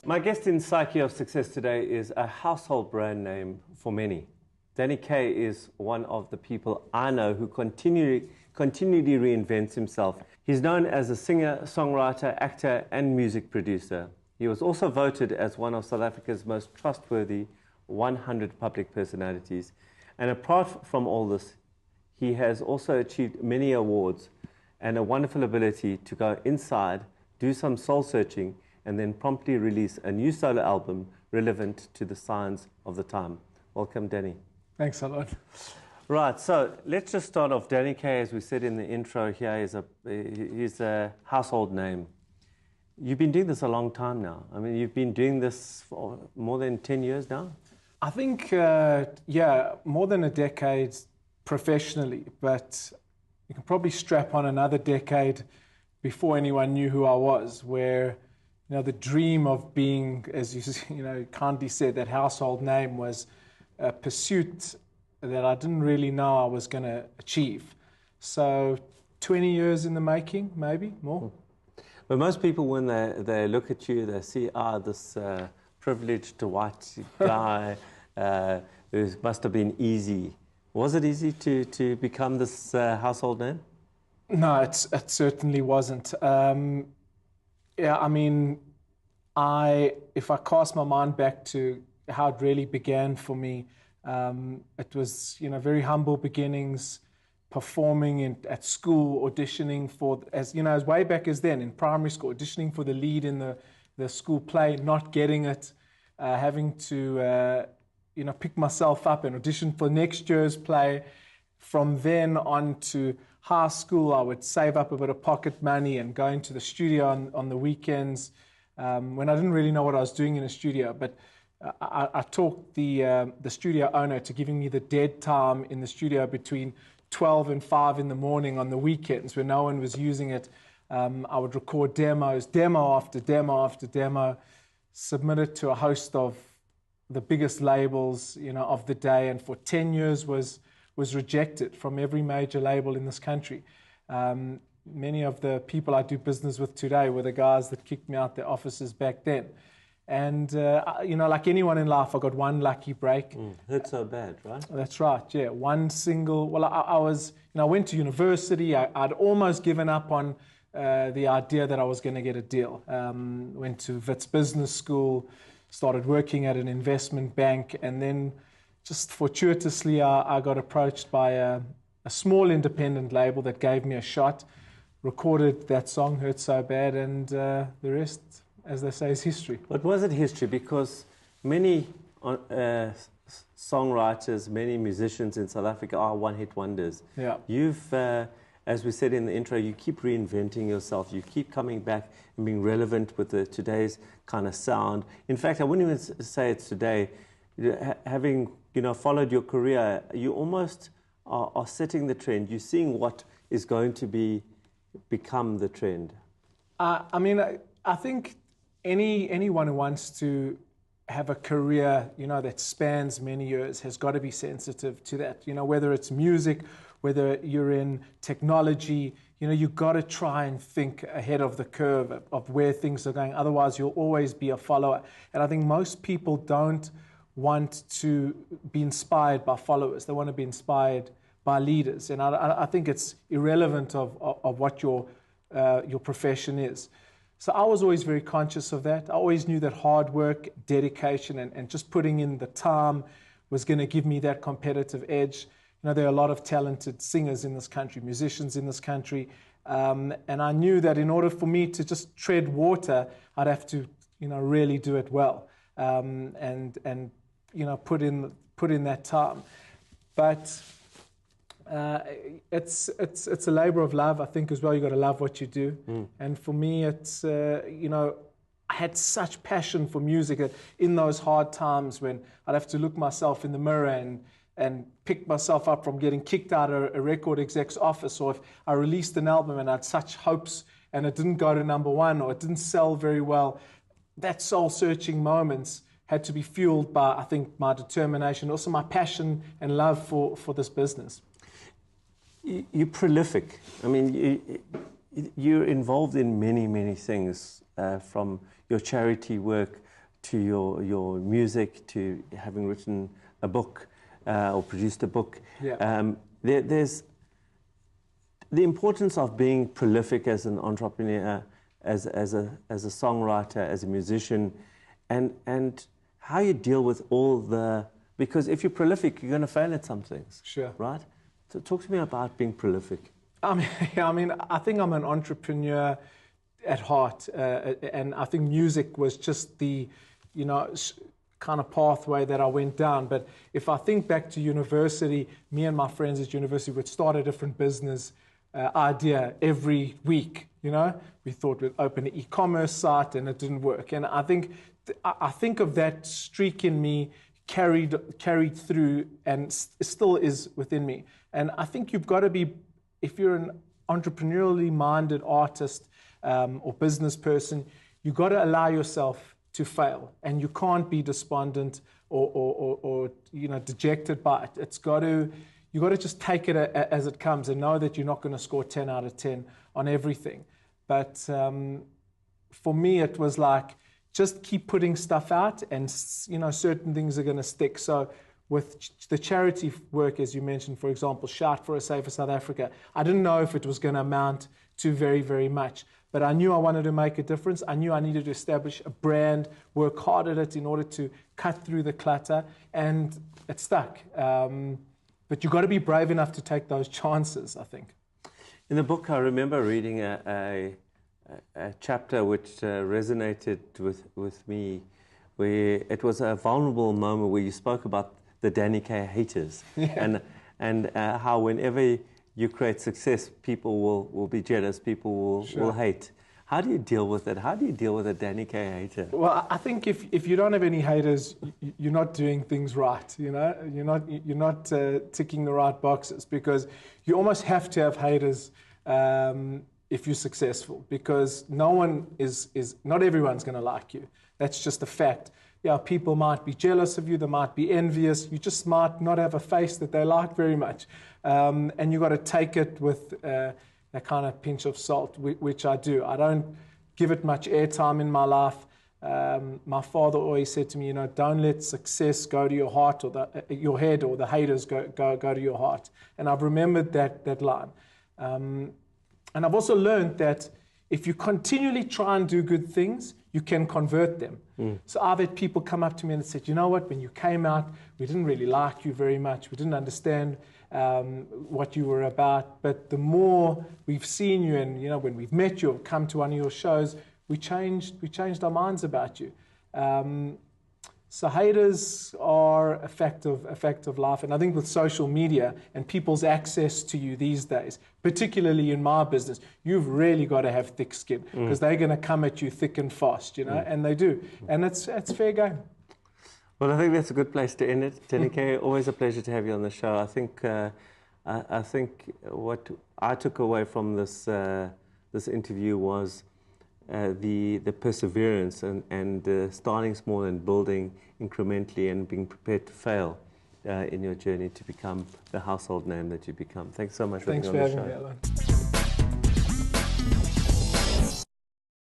My guest in Psyche of Success today is a household brand name for many. Danny Kaye is one of the people I know who continually reinvents himself. He's known as a singer, songwriter, actor, and music producer. He was also voted as one of South Africa's most trustworthy 100 public personalities. And apart from all this, he has also achieved many awards and a wonderful ability to go inside, do some soul searching, and then promptly release a new solo album relevant to the signs of the time. Welcome, Danny. Thanks a lot. Right, so let's just start off. Danny Kaye, as we said in the intro here, he's a household name. You've been doing this a long time now. I mean, you've been doing this for more than 10 years now? I think, yeah, more than a decade professionally, but you can probably strap on another decade before anyone knew who I was, where, you know, the dream of being, as you kindly said, that household name was a pursuit that I didn't really know I was going to achieve. So 20 years in the making, maybe more. But most people, when they look at you, they see, this privileged white guy who must have been easy. Was it easy to become this household name? No, it certainly wasn't. Yeah, I mean, if I cast my mind back to how it really began for me, it was, very humble beginnings, performing at school, auditioning for, as way back as then, in primary school, auditioning for the lead in the school play, not getting it, having to, pick myself up and audition for next year's play. From then on to high school, I would save up a bit of pocket money and go into the studio on the weekends, when I didn't really know what I was doing in a studio, but I talked the studio owner to giving me the dead time in the studio between 12 and 5 in the morning on the weekends when no one was using it. I would record demos, demo after demo after demo, submit it to a host of the biggest labels, of the day, and for 10 years was rejected from every major label in this country. Many of the people I do business with today were the guys that kicked me out their offices back then. And, like anyone in life, I got one lucky break. Hurt so bad, right? That's right, yeah. One single, well, I went to university. I'd almost given up on the idea that I was going to get a deal. Went to Wits Business School, started working at an investment bank, and then just fortuitously, I got approached by a small independent label that gave me a shot, recorded that song, Hurt So Bad, and the rest, as they say, is history. But was it history? Because many songwriters, many musicians in South Africa are one-hit wonders. Yeah. You've, as we said in the intro, you keep reinventing yourself. You keep coming back and being relevant with today's kind of sound. In fact, I wouldn't even say it's today. Having followed your career, you almost are setting the trend. You're seeing what is going to become the trend. I think anyone who wants to have a career, that spans many years has got to be sensitive to that. Whether it's music, whether you're in technology, you've got to try and think ahead of the curve of where things are going. Otherwise, you'll always be a follower. And I think most people don't want to be inspired by followers. They want to be inspired by leaders. And I think it's irrelevant of what your profession is. So I was always very conscious of that. I always knew that hard work, dedication, and just putting in the time was going to give me that competitive edge. There are a lot of talented singers in this country, musicians in this country, and I knew that in order for me to just tread water, I'd have to, really do it well, and put in that time. But it's a labor of love, I think, as well. You've got to love what you do. And for me, it's, I had such passion for music that in those hard times when I'd have to look myself in the mirror and pick myself up from getting kicked out of a record exec's office, or if I released an album and I had such hopes and it didn't go to #1 or it didn't sell very well, that soul-searching moments had to be fueled by, I think, my determination, also my passion and love for this business. You're prolific. I mean, you're involved in many, many things, from your charity work to your music, to having written a book or produced a book. Yeah. There's the importance of being prolific as an entrepreneur, as a songwriter, as a musician, and how you deal with all the, because if you're prolific, you're going to fail at some things. Sure. Right? So talk to me about being prolific. I mean, I think I'm an entrepreneur at heart, and I think music was just the, kind of pathway that I went down. But if I think back to university, me and my friends at university would start a different business idea every week. We thought we'd open an e-commerce site, and it didn't work. And I think of that streak in me carried through, and still is within me. And I think you've got to be, if you're an entrepreneurially minded artist or business person, you've got to allow yourself to fail, and you can't be despondent or dejected by it. You got to just take it as it comes, and know that you're not going to score 10 out of 10 on everything. But for me, it was like, just keep putting stuff out, and certain things are going to stick. So with the charity work, as you mentioned, for example, Shout for a Safer South Africa, I didn't know if it was going to amount to very, very much. But I knew I wanted to make a difference. I knew I needed to establish a brand, work hard at it in order to cut through the clutter, and it stuck. But you've got to be brave enough to take those chances, I think. In the book, I remember reading a chapter which resonated with me, where it was a vulnerable moment where you spoke about the Danny K haters, yeah. and how whenever you create success, people will be jealous, people will hate. How do you deal with it? How do you deal with a Danny K hater? Well, I think if you don't have any haters, you're not doing things right. You're not ticking the right boxes, because you almost have to have haters if you're successful, because not everyone's going to like you. That's just a fact. Yeah, people might be jealous of you, they might be envious, you just might not have a face that they like very much. And you've got to take it with a kind of pinch of salt, which I do. I don't give it much airtime in my life. My father always said to me, don't let success go to your heart or your head, or the haters go to your heart. And I've remembered that line. And I've also learned that if you continually try and do good things, you can convert them. So I've had people come up to me and said, you know what, when you came out, we didn't really like you very much. We didn't understand what you were about. But the more we've seen you, and when we've met you or come to one of your shows, we changed our minds about you. So haters are a fact of life. And I think with social media and people's access to you these days, particularly in my business, you've really got to have thick skin, because they're going to come at you thick and fast, and they do. And it's fair game. Well, I think that's a good place to end it. Danny K, always a pleasure to have you on the show. I think what I took away from this interview was the perseverance and starting small and building incrementally, and being prepared to fail in your journey to become the household name that you become. Thanks so much for being on the show. Thanks for having me, Alan.